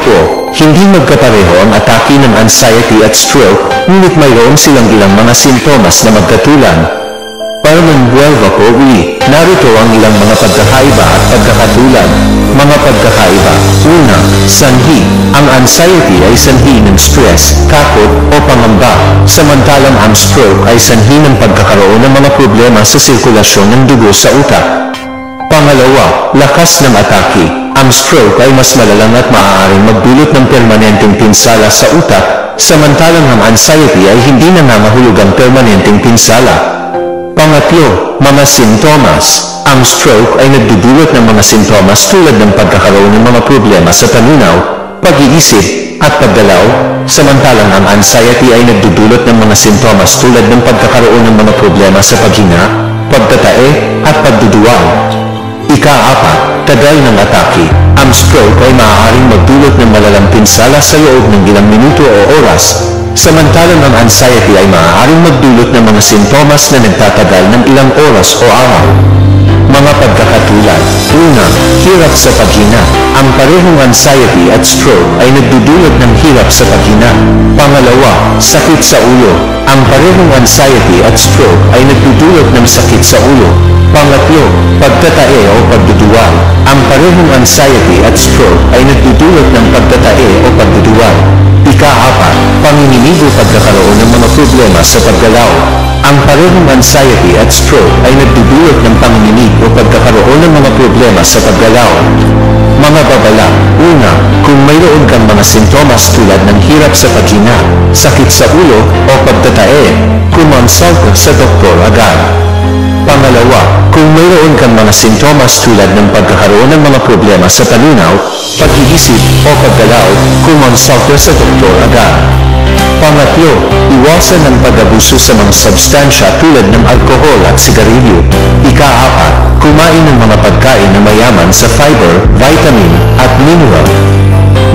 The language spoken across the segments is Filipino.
po, hindi magkapareho ang atake ng anxiety at stroke, ngunit mayroon silang ilang mga sintomas na magkatulan. Para manbuelva po narito ang ilang mga pagkakaiba at pagkakatulan. Mga pagkakaiba. Una, sanhi. Ang anxiety ay sanhi ng stress, takot o pangamba, samantalang ang stroke ay sanhi ng pagkakaroon ng mga problema sa sirkulasyon ng dugo sa utak. Pangalawa, lakas ng atake. Ang stroke ay mas malalang at maaaring magdulot ng permanenteng pinsala sa utak, samantalang ang anxiety ay hindi nangangahulugang permanenteng pinsala. Pangatlo, mga sintomas. Ang stroke ay nagdudulot ng mga sintomas tulad ng pagkakaroon ng mga problema sa panunaw, pag-iisip, at paggalaw, samantalang ang anxiety ay nagdudulot ng mga sintomas tulad ng pagkakaroon ng mga problema sa paghinga, pagtatae, at pagduduwal. Ika-apat, tagal ng atake. Ang stroke ay maaaring magdulot ng malalang pinsala sa loob ng ilang minuto o oras, samantalang ang anxiety ay maaaring magdulot ng mga sintomas na nagtatagal ng ilang oras o araw. Mga pagkakatulan. Una, hirap sa paghinga. Ang parehong anxiety at stroke ay nagdudulot ng hirap sa paghinga. Pangalawa, sakit sa ulo. Ang parehong anxiety at stroke ay nagdudulot ng sakit sa ulo. Pangatlo, pagtatae o pagduduwal. Ang parehong anxiety at stroke ay nagdudulot ng pagtatae o pagduduwal. Ika-apat, panginginig o pagkakaroon ng mga problema sa paggalaw. Ang parehong anxiety at stroke ay nagdudulot ng panginginig o pagkakaroon ng mga problema sa paggalaw. Mga babala. Una, kung mayroon kang mga sintomas tulad ng hirap sa paghinga, sakit sa ulo o pagtatae, kumonsulta sa doktor agad. Pangalawa, kung mayroon kang mga sintomas tulad ng pagkakaroon ng mga problema sa panunaw, pag-iisip o paggalaw, kumonsulta sa doktor agad. Pangatlo, iwasan ang pag-abuso sa mga substansya tulad ng alkohol at sigarilyo. Ika-apat, kumain ng mga pagkain na mayaman sa fiber, vitamin, at mineral.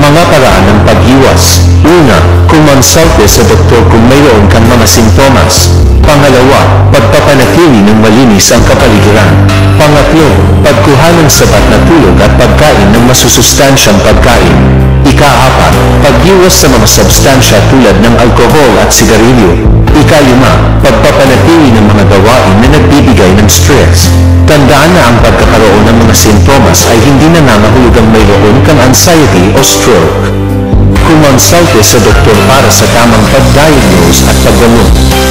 Mga paraan ng pag-iwas. Una, kumonsulte sa doktor kung mayroon kang mga sintomas. Pangalawa, pagpapanatili ng malinis ang kapaligiran. Pangatlo, pagkuha ng sapat na tulog at pagkain ng masusustansyang pagkain. Ika-apat, pag-iwas sa mga substansya tulad ng alkohol at sigarilyo. Ika-lima, pagpapanatili ng mga gawain na nagbibigay ng stress. Tandaan na ang pagkakaroon ng mga sintomas ay hindi nangangahulugang mayroon kang anxiety o stroke. Kumonsulte sa doktor para sa tamang pag-diagnose at paggamot.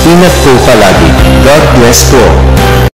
Ingat po palagi. God bless po.